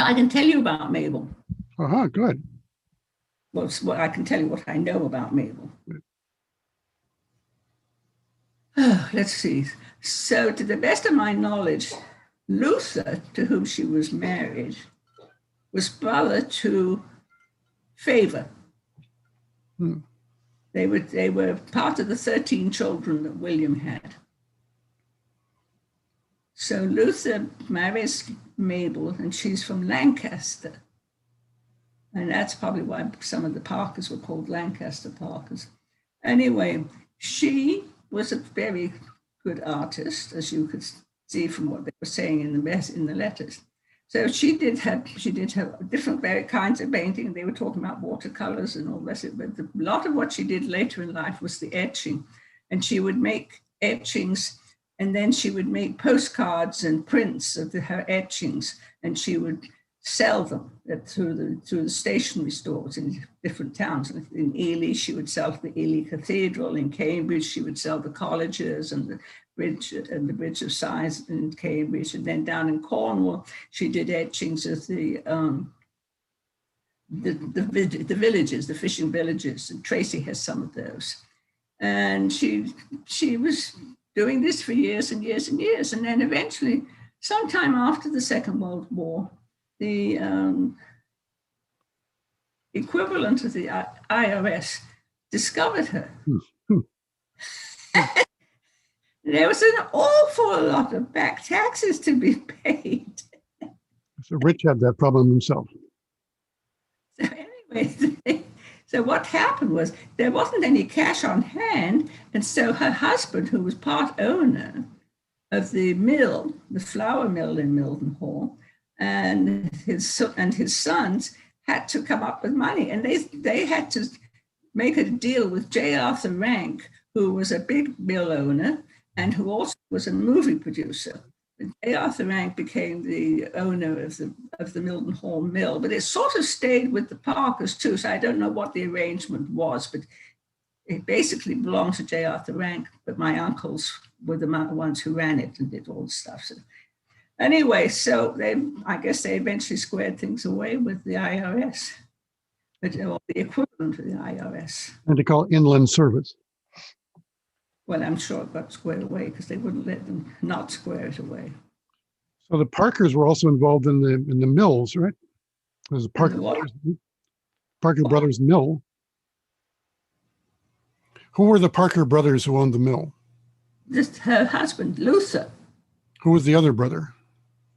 I can tell you about Mabel. Good. Well, I can tell you what I know about Mabel. Let's see. So, to the best of my knowledge, Luther, to whom she was married, was brother to Favor. They were part of the 13 children that William had. So Luther marries Mabel, and she's from Lancaster. And that's probably why some of the Parkers were called Lancaster Parkers. Anyway, she was a very good artist, as you could see from what they were saying in the letters. So she did have different very kinds of painting. They were talking about watercolors and all this, but a lot of what she did later in life was the etching. And she would make etchings, and then she would make postcards and prints of her etchings, and she would sell them through the stationery stores in different towns. In Ely, she would sell to the Ely Cathedral. In Cambridge, she would sell the colleges and the Bridge of Sighs in Cambridge. And then down in Cornwall, she did etchings of the villages, the fishing villages, and Tracy has some of those. And she was doing this for years and years and years. And then eventually, sometime after the Second World War, the equivalent of the IRS discovered her. There was an awful lot of back taxes to be paid. So Rich had that problem himself. So anyway, so what happened was there wasn't any cash on hand, and so her husband, who was part owner of the mill, the flour mill in Mildenhall, and his sons had to come up with money, and they had to make a deal with J. Arthur Rank, who was a big mill owner and who also was a movie producer. And J. Arthur Rank became the owner of the Mildenhall mill, but it sort of stayed with the Parkers too. So I don't know what the arrangement was, but it basically belonged to J. Arthur Rank. But my uncles were the ones who ran it and did all the stuff. So anyway, so I guess they eventually squared things away with the IRS, or the equivalent of the IRS. And they call inland service. Well, I'm sure it got squared away because they wouldn't let them not square it away. So the Parkers were also involved in the mills, right? There's a Parker Brothers mill. Who were the Parker brothers who owned the mill? Just her husband, Luther. Who was the other brother?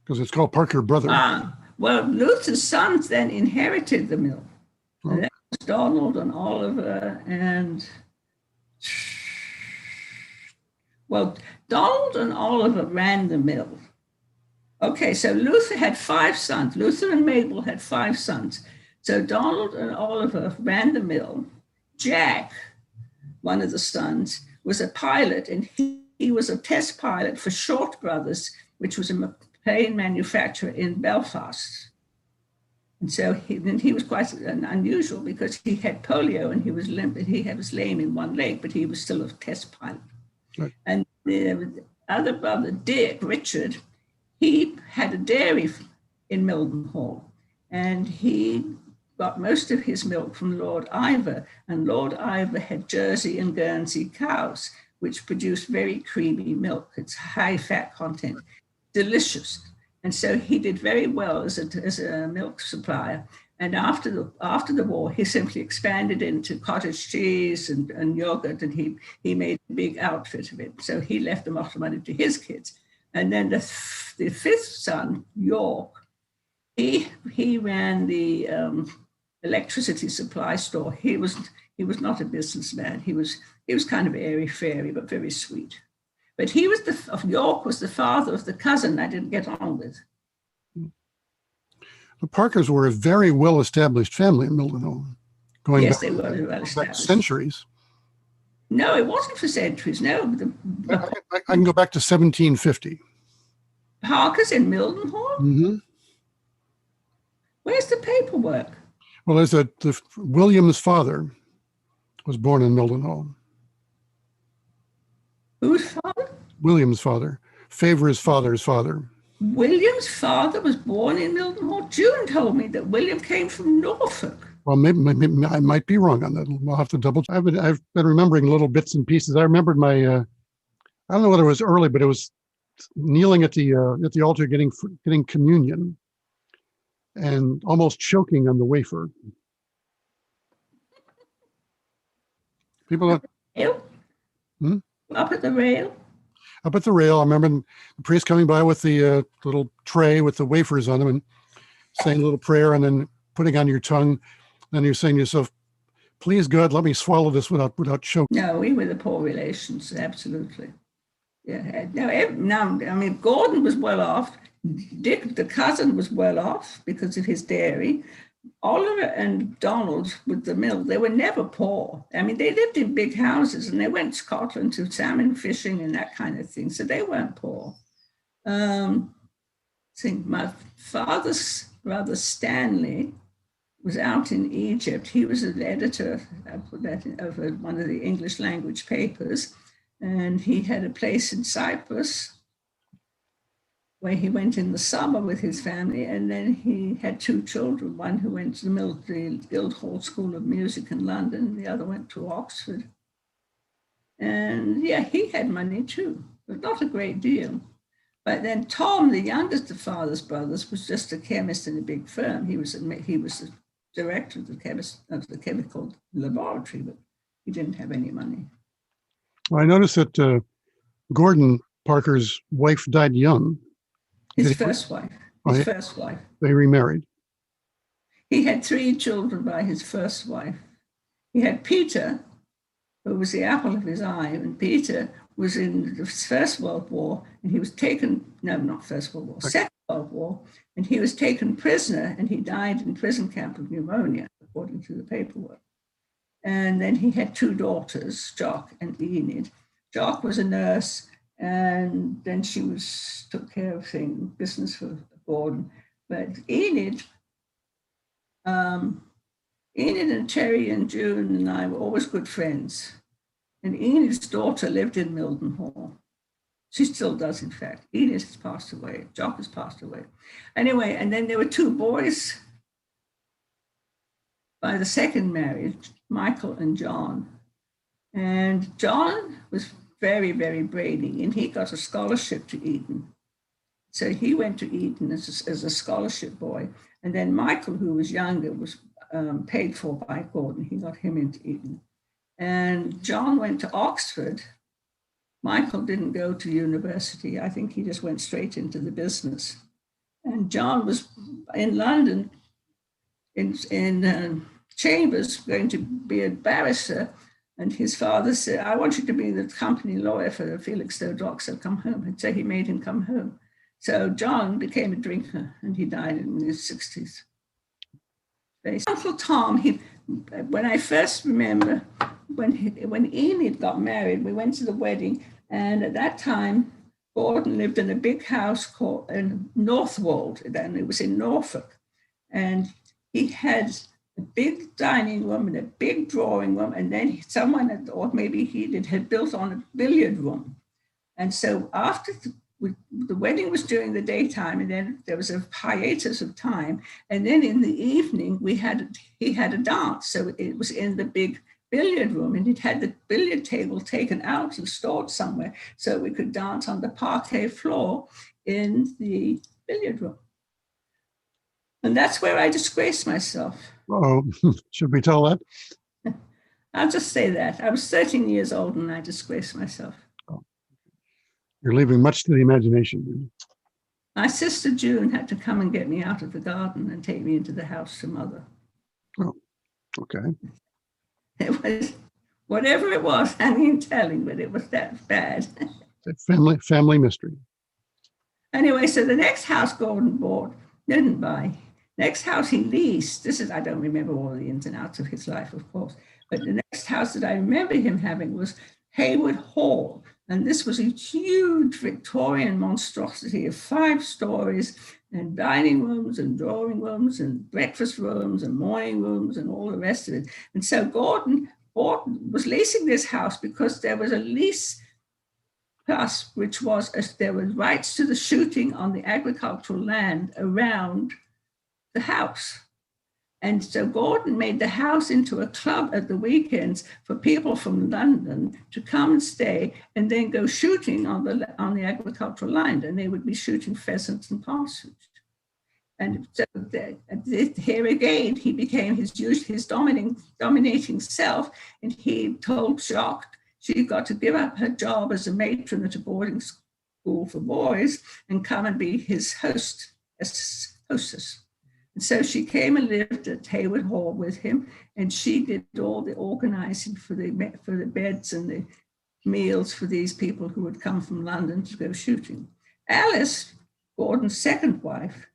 Because it's called Parker Brothers. Well, Luther's sons then inherited the mill. Oh. And that was Donald and Oliver and... Well, Donald and Oliver ran the mill. Okay, so Luther had 5 sons. Luther and Mabel had 5 sons. So Donald and Oliver ran the mill. Jack, one of the sons, was a pilot, and he was a test pilot for Short Brothers, which was a plane manufacturer in Belfast. And so he was quite unusual because he had polio and he was limp, and he was lame in one leg, but he was still a test pilot. Right. And the other brother, Richard, he had a dairy in Mildenhall, and he got most of his milk from Lord Iver, and Lord Iver had Jersey and Guernsey cows, which produced very creamy milk. It's high fat content, delicious. And so he did very well as a milk supplier. And after the war, he simply expanded into cottage cheese and yogurt, and he made a big outfit of it. So he left a lot of money to his kids. And then the 5th son, York, he ran the electricity supply store. He was not a businessman. He was kind of airy-fairy, but very sweet. But York was the father of the cousin I didn't get on with. The Parkers were a very well-established family in Mildenhall. Yes, they were well-established. Back centuries. No, it wasn't for centuries, no. I can go back to 1750. Parkers in Mildenhall? Mm-hmm. Where's the paperwork? Well, there's William's father was born in Mildenhall. Whose father? William's father. Favor's father's father. William's father was born in Mildenhall. June told me that William came from Norfolk. Well, maybe I might be wrong on that. We'll have to double check. I've been remembering little bits and pieces. I remembered my, I don't know whether it was early, but it was kneeling at the altar getting communion and almost choking on the wafer. People Up at the rail? Up at the rail. I remember the priest coming by with the little tray with the wafers on them and saying a little prayer and then putting on your tongue. Then you're saying to yourself, please God, let me swallow this without choking. No, we were the poor relations, absolutely. Yeah. No, I mean, Gordon was well off. Dick, the cousin, was well off because of his dairy. Oliver and Donald with the mill, they were never poor. I mean, they lived in big houses and they went to Scotland to salmon fishing and that kind of thing. So they weren't poor. I think my father's brother Stanley was out in Egypt. He was an editor of one of the English language papers. And he had a place in Cyprus where he went in the summer with his family. And then he had two children, one who went to the Guildhall School of Music in London, and the other went to Oxford. And yeah, he had money too, but not a great deal. But then Tom, the youngest of father's brothers, was just a chemist in a big firm. He was the director of the chemical laboratory, but he didn't have any money. Well, I noticed that Gordon Parker's wife died young. His first wife. They remarried. He had 3 children by his first wife. He had Peter, who was the apple of his eye, and Peter was in the First World War, and he was taken, no, not First World War, Second World War, and he was taken prisoner, and he died in prison camp of pneumonia, according to the paperwork. And then he had 2 daughters, Jock and Enid. Jock was a nurse, and then she took care of business for Gordon. But Enid and Terry and June and I were always good friends. And Enid's daughter lived in Mildenhall. She still does, in fact. Enid has passed away. Jock has passed away. Anyway, and then there were 2 boys by the second marriage, Michael and John. And John was very, very brainy, and he got a scholarship to Eton. So he went to Eton as a scholarship boy. And then Michael, who was younger, was paid for by Gordon. He got him into Eton. And John went to Oxford. Michael didn't go to university. I think he just went straight into the business. And John was in London in Chambers, going to be a barrister. And his father said, I want you to be the company lawyer for Felix Stowe, so come home. And so he made him come home. So John became a drinker, and he died in his 60s. Uncle Tom, when I first remember, when Enid got married, we went to the wedding, and at that time, Gordon lived in a big house called Northwold, and it was in Norfolk. And he had a big dining room and a big drawing room, and then someone, or maybe he had built on a billiard room. And so after the wedding was during the daytime, and then there was a hiatus of time, and then in the evening he had a dance. So it was in the big billiard room, and it had the billiard table taken out and stored somewhere so we could dance on the parquet floor in the billiard room. And that's where I disgraced myself. Oh, should we tell that? I'll just say that. I was 13 years old and I disgraced myself. Oh. You're leaving much to the imagination. My sister June had to come and get me out of the garden and take me into the house to mother. Oh, okay. It was, whatever it was, I mean telling, but it was that bad. Family mystery. Anyway, so the next house Gordon didn't buy. Next house he leased. I don't remember all the ins and outs of his life, of course, but the next house that I remember him having was Hayward Hall. And this was a huge Victorian monstrosity of 5 stories, and dining rooms and drawing rooms and breakfast rooms and morning rooms and all the rest of it. And so Gordon was leasing this house because there was a lease plus, which was there were rights to the shooting on the agricultural land around the house. And so Gordon made the house into a club at the weekends for people from London to come and stay and then go shooting on the agricultural land. And they would be shooting pheasants and partridge. And so here again, he became his dominating self. And he told Jacques she got to give up her job as a matron at a boarding school for boys and come and be his hostess. And so she came and lived at Hayward Hall with him, and she did all the organizing for the beds and the meals for these people who would come from London to go shooting. Alice, Gordon's second wife,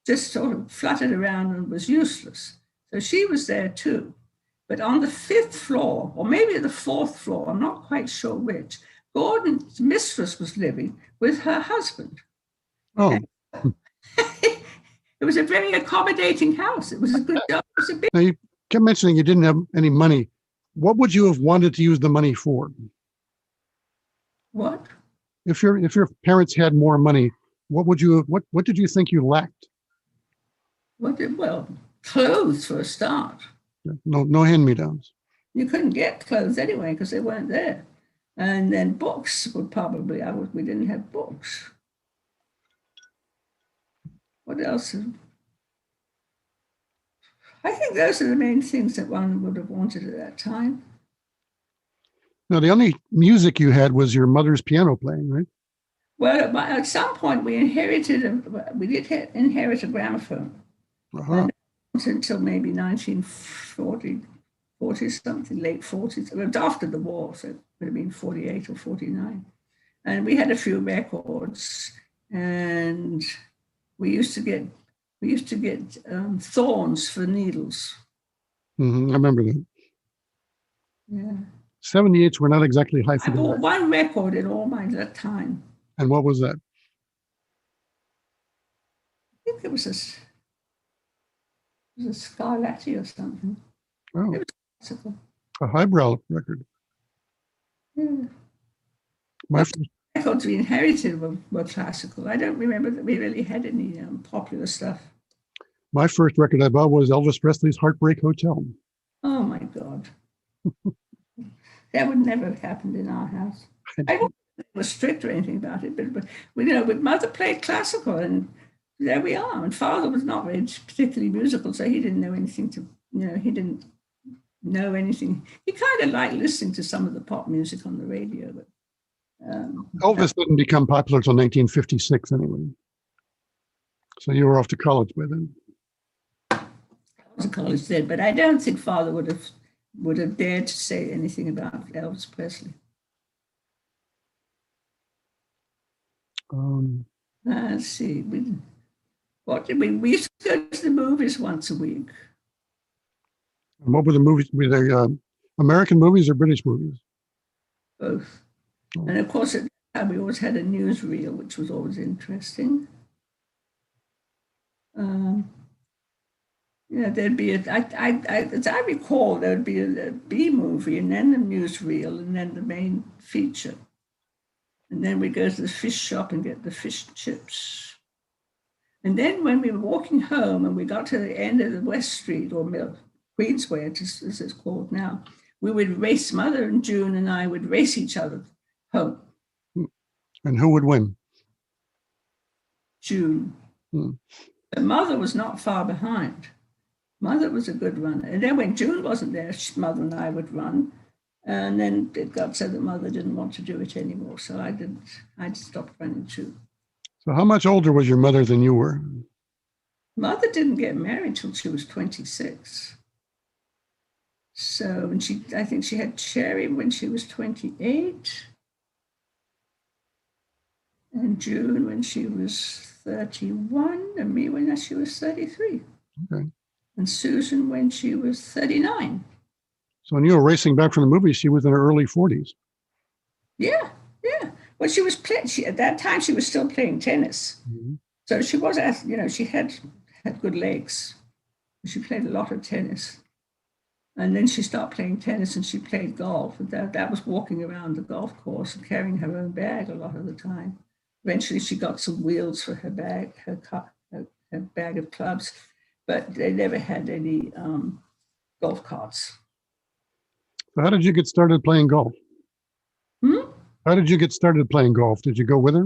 just sort of fluttered around and was useless. So she was there too. But on the 5th floor, or maybe the 4th floor, I'm not quite sure which, Gordon's mistress was living with her husband. Oh. It was a very accommodating house. It was a good job. It was a big. Now, you kept mentioning you didn't have any money. What would you have wanted to use the money for? What? If your parents had more money, what did you think you lacked? Well, clothes for a start. No hand-me-downs. You couldn't get clothes anyway because they weren't there. And then books would probably, we didn't have books. What else? I think those are the main things that one would have wanted at that time. Now, the only music you had was your mother's piano playing, right? Well, at some point we did inherit a gramophone. Uh-huh. Until maybe 1940 something, late 40s. It was after the war, so it would have been 48 or 49. And we had a few records, and we used to get thorns for needles. Mm-hmm. I remember that. Yeah. 78s were not exactly high I fidelity. bought one record in all my that time. And what was that? I think it was a Scarlatti or something. Oh, It was classical. a highbrow record. Yeah. My Records we inherited were classical. I don't remember that we really had any popular stuff. My first record I bought was Elvis Presley's Heartbreak Hotel. Oh my God. That would never have happened in our house. I don't think we were strict or anything about it, but with mother played classical, and there we are. And father was not very particularly musical, so he didn't know anything he didn't know anything. He kind of liked listening to some of the pop music on the radio, but Elvis didn't become popular until 1956 anyway. So you were off to college by then. I was a college then, but I don't think father would have dared to say anything about Elvis Presley. Let's see. We used to go to the movies once a week. And what were the movies? Were they American movies or British movies? Both. And of course, at that time, we always had a newsreel, which was always interesting. There'd be as I recall, there'd be a B movie, and then the newsreel, and then the main feature. And then we go to the fish shop and get the fish and chips. And then when we were walking home and we got to the end of the West Street, or Queensway, as it's called now, we would race, Mother and June and I would race each other home. And who would win? June. But Mother was not far behind. Mother was a good runner. And then when June wasn't there, Mother and I would run. And then it got so that Mother didn't want to do it anymore. So I'd stopped running too. So how much older was your mother than you were? Mother didn't get married till she was 26. So, and I think she had Cherry when she was 28. And June when she was 31, and me when she was 33. Okay. And Susan when she was 39. So when you were racing back from the movies, she was in her early 40s. Yeah. Well, she was playing. At that time, she was still playing tennis. Mm-hmm. So she was, she had good legs. She played a lot of tennis. And then she stopped playing tennis and she played golf. And that was walking around the golf course and carrying her own bag a lot of the time. Eventually, she got some wheels for her bag, her bag of clubs, but they never had any golf carts. So how did you get started playing golf? How did you get started playing golf? Did you go with her?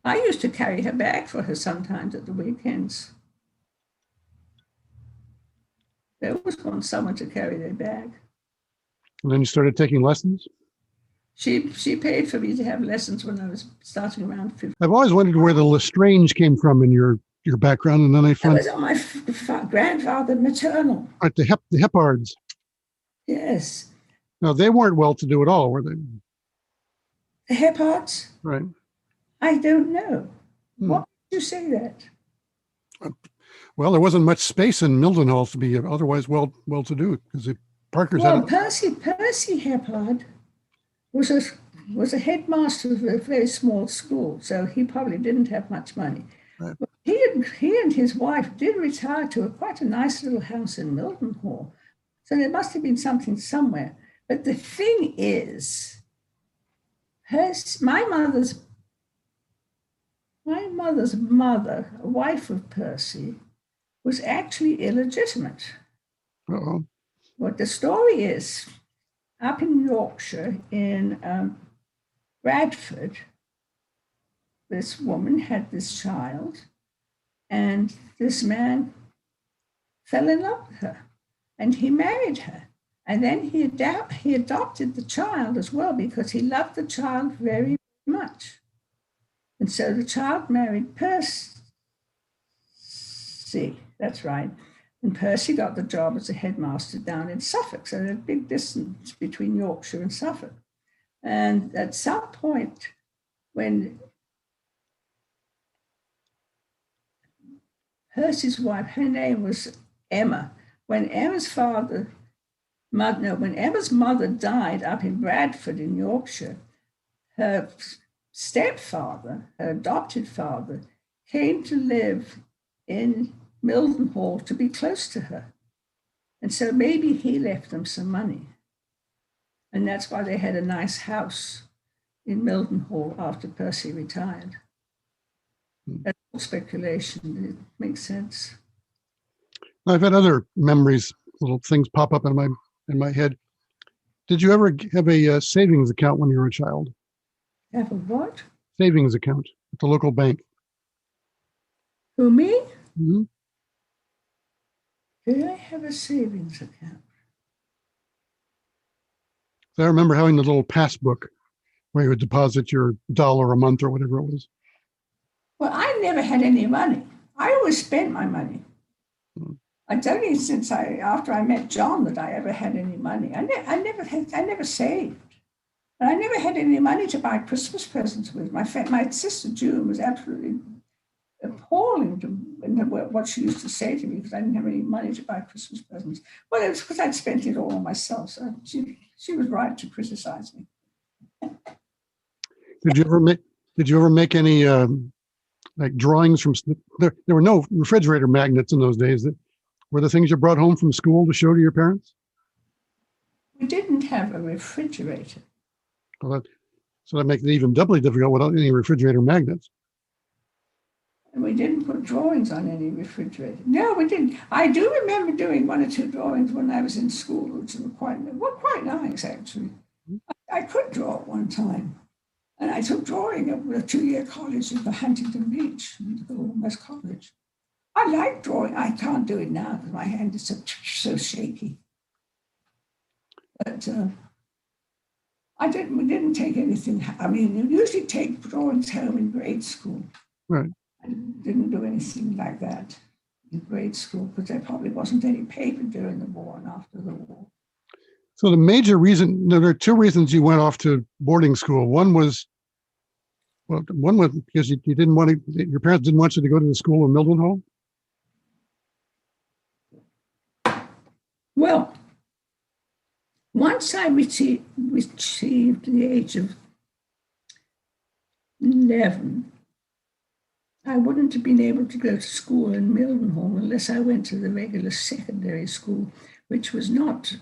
I used to carry her bag for her sometimes at the weekends. They always want someone to carry their bag. And then you started taking lessons? She paid for me to have lessons when I was starting around 15. I've always wondered where the Lestrange came from in your background, and then I That found was on my grandfather maternal. the Heppards. Yes. Now, they weren't well-to-do at all, were they? The Heppards? Right. I don't know. Why did you say that? Well, there wasn't much space in Mildenhall to be otherwise well-to-do, because the Parkers Well, had. Percy Heppard was a headmaster of a very small school, so he probably didn't have much money. Right. But he and his wife did retire to quite a nice little house in Mildenhall. So there must have been something somewhere. But the thing is, my mother's mother, a wife of Percy, was actually illegitimate. Uh-oh. What the story is, up in Yorkshire, in Bradford, this woman had this child, and this man fell in love with her, and he married her. And then he adopted the child as well because he loved the child very much. And so the child married Percy. That's right. And Percy got the job as a headmaster down in Suffolk. So there's a big distance between Yorkshire and Suffolk. And at some point, when Percy's wife, her name was Emma, when Emma's mother died up in Bradford in Yorkshire, her stepfather, her adopted father, came to live in Mildenhall to be close to her. And so maybe he left them some money. And that's why they had a nice house in Mildenhall after Percy retired. That's all speculation. It makes sense. I've had other memories, little things pop up in my head. Did you ever have a savings account when you were a child? Have a what? Savings account at the local bank. Who, me? Mm-hmm. Did I have a savings account? So I remember having the little passbook where you would deposit your $1 a month or whatever it was. Well, I never had any money. I always spent my money. It's only since after I met John that I ever had any money. I never saved. And I never had any money to buy Christmas presents with. My sister June was absolutely appalling to what she used to say to me because I didn't have any money to buy Christmas presents. Well, it was because I'd spent it all on myself. So she was right to criticize me. Did you ever make any like drawings from there were no refrigerator magnets in those days. Were the things you brought home from school to show to your parents? We didn't have a refrigerator. Well, so that makes it even doubly difficult without any refrigerator magnets. And we didn't put drawings on any refrigerator. No, we didn't. I do remember doing 1 or 2 drawings when I was in school, which were quite nice, actually. I could draw at one time. And I took drawing at a 2-year college in Huntington Beach, the West College. I like drawing. I can't do it now because my hand is so shaky. But we didn't take anything. I mean, you usually take drawings home in grade school. Right. I didn't do anything like that in grade school because there probably wasn't any paper during the war and after the war. So the major reason, there are 2 reasons you went off to boarding school. One was because you didn't want to, your parents didn't want you to go to the school in Mildenhall? Well, once I achieved the age of 11, I wouldn't have been able to go to school in Mildenhall unless I went to the regular secondary school, which was not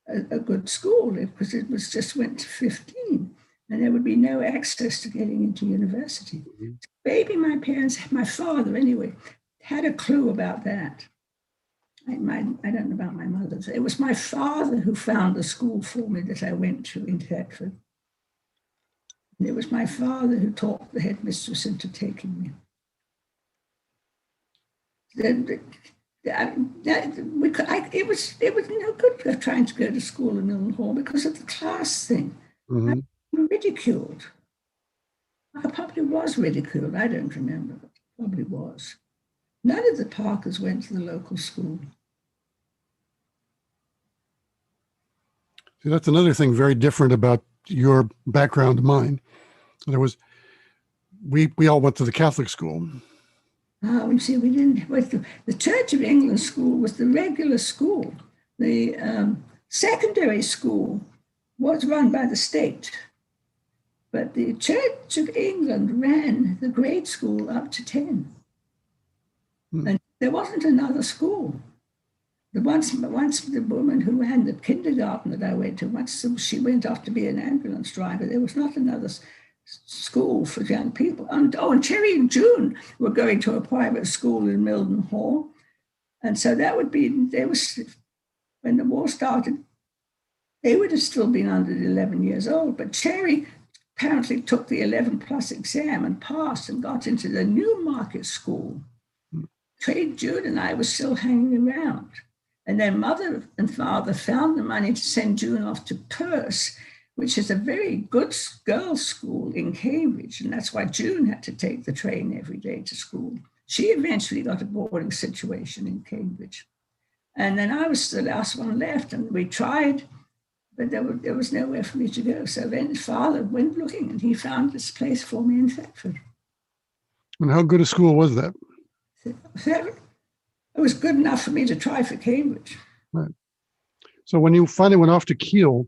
a good school because it was just went to 15 and there would be no access to getting into university. Mhm. Maybe my parents, my father anyway, had a clue about that. I don't know about my mother. It was my father who found the school for me that I went to in Thetford. And it was my father who talked the headmistress into taking me. It was no good trying to go to school in Mildenhall because of the class thing. I was ridiculed. I probably was ridiculed. I don't remember, but probably was. None of the Parkers went to the local school. See, that's another thing very different about your background and mine. There was we all went to the Catholic school. Oh, you see, we didn't. The Church of England school was the regular school. The secondary school was run by the state, but the Church of England ran the grade school up to 10. And there wasn't another school. Once the woman who ran the kindergarten that I went to, once she went off to be an ambulance driver, there was not another school for young people. And Cherry and June were going to a private school in Mildenhall. And so that would be, when the war started, they would have still been under 11 years old. But Cherry apparently took the 11 plus exam and passed and got into the Newmarket School. Trade June and I were still hanging around. And then mother and father found the money to send June off to Perth, which is a very good girls' school in Cambridge. And that's why June had to take the train every day to school. She eventually got a boarding situation in Cambridge. And then I was the last one left, and we tried, but there was nowhere for me to go. So then father went looking, and he found this place for me in Thetford. And how good a school was that? It was good enough for me to try for Cambridge. Right. So when you finally went off to Kiel,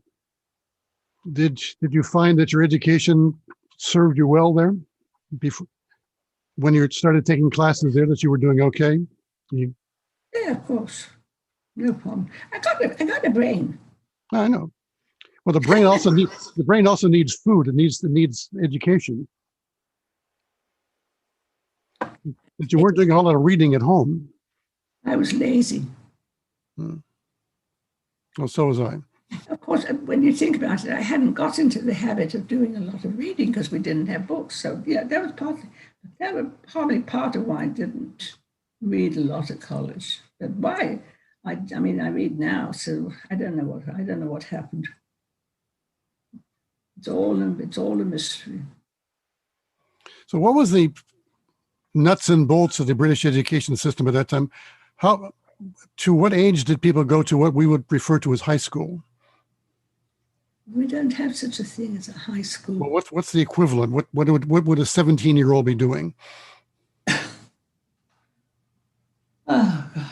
did you find that your education served you well there? Before, when you started taking classes there, that you were doing okay? Yeah, of course, no problem. I got a brain. I know. Well, the brain also needs food. It needs education. But you weren't doing a whole lot of reading at home. I was lazy. Well, so was I. Of course, when you think about it, I hadn't got into the habit of doing a lot of reading because we didn't have books. So yeah, that was probably part of why I didn't read a lot at college. But why? I mean, I read now, so I don't know what happened. It's all a mystery. So what was the nuts and bolts of the British education system at that time? To what age did people go to what we would refer to as high school? We don't have such a thing as a high school. Well, what's the equivalent? What would a 17-year-old be doing? Oh, God.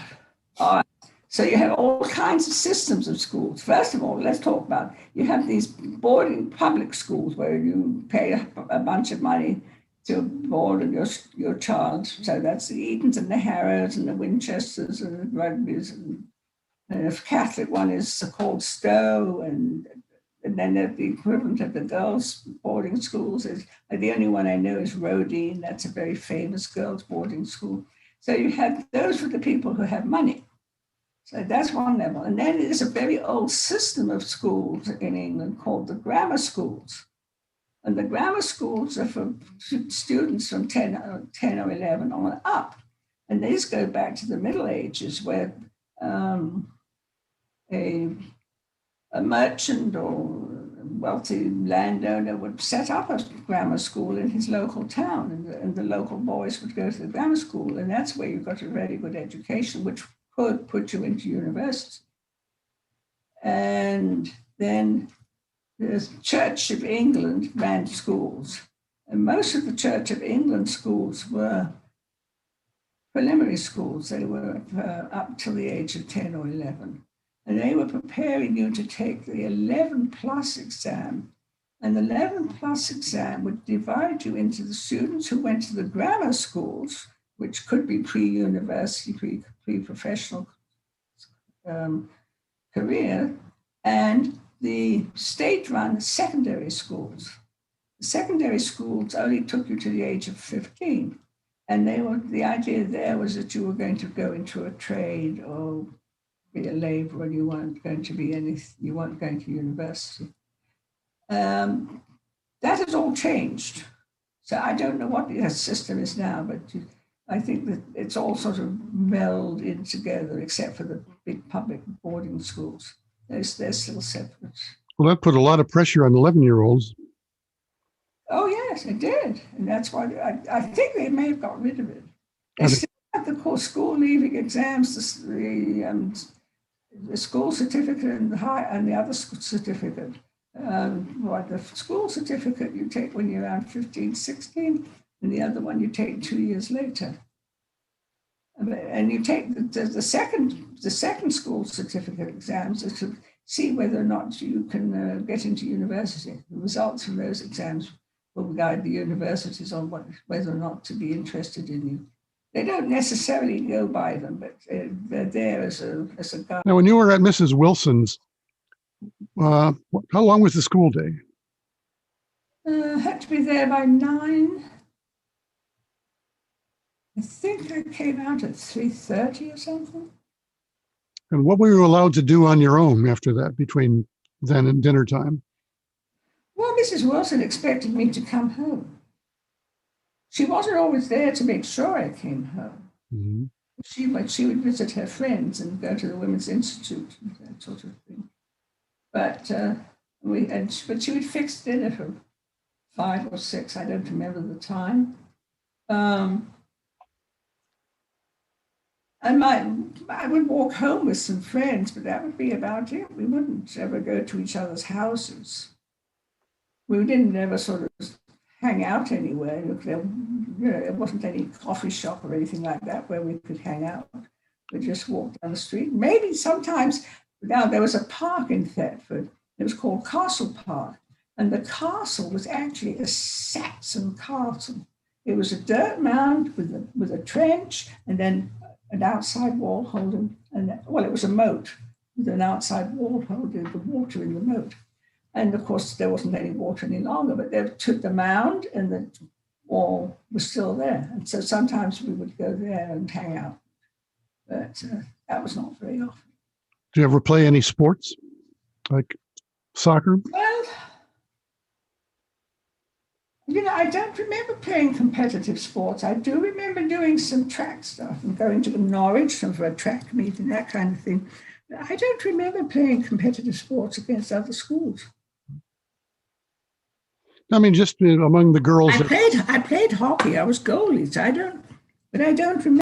All right. So you have all kinds of systems of schools. First of all, let's talk about, you have these boarding public schools where you pay a bunch of money to board your child. So that's the Edens and the Harrows and the Winchesters and the Rugbys. And the Catholic one is called Stowe. And then the equivalent of the girls' boarding schools is, the only one I know is Rodine. That's a very famous girls' boarding school. So you have those for the people who have money. So that's one level. And then there's a very old system of schools in England called the grammar schools. And the grammar schools are for students from 10 or 11 on up. And these go back to the Middle Ages where a merchant or wealthy landowner would set up a grammar school in his local town, and the local boys would go to the grammar school. And that's where you got a very good education, which could put you into university. And then the Church of England ran schools. And most of the Church of England schools were preliminary schools. They were up till the age of 10 or 11. And they were preparing you to take the 11 plus exam An 11 plus exam would divide you into the students who went to the grammar schools, which could be pre-university, pre-professional career, and the state-run secondary schools. The secondary schools only took you to the age of 15. And the idea there was that you were going to go into a trade or be a laborer, and you weren't going to be anything, you weren't going to university. That has all changed. So I don't know what the system is now, but I think that it's all sort of melded in together, except for the big public boarding schools. They're still separate. Well, that put a lot of pressure on 11-year-olds. Oh, yes, it did. And that's why I think they may have got rid of it. They still have the school leaving exams, the school certificate and the other school certificate. The school certificate you take when you're around 15, 16, and the other one you take 2 years later. And you take the second school certificate exams to see whether or not you can get into university. The results from those exams will guide the universities on whether or not to be interested in you. They don't necessarily go by them, but they're there as a guide. Now, when you were at Mrs. Wilson's, how long was the school day? Had to be there by 9. I think I came out at 3:30 or something. And what were you allowed to do on your own after that, between then and dinner time? Well, Mrs. Wilson expected me to come home. She wasn't always there to make sure I came home. Mm-hmm. She would visit her friends and go to the Women's Institute and that sort of thing. But she would fix dinner for 5 or 6. I don't remember the time. I would walk home with some friends, but that would be about it. We wouldn't ever go to each other's houses. We didn't ever sort of hang out anywhere. There wasn't any coffee shop or anything like that where we could hang out. We just walked down the street. Maybe sometimes, now there was a park in Thetford. It was called Castle Park. And the castle was actually a Saxon castle. It was a dirt mound with a trench and then an outside wall holding, it was a moat with an outside wall holding the water in the moat. And of course, there wasn't any water any longer, but they took the mound and the wall was still there. And so sometimes we would go there and hang out. But that was not very often. Do you ever play any sports, like soccer? Well, I don't remember playing competitive sports. I do remember doing some track stuff and going to Norwich for a track meet and that kind of thing. But I don't remember playing competitive sports against other schools. I mean, just among the girls. I played hockey. I was goalie. I don't remember.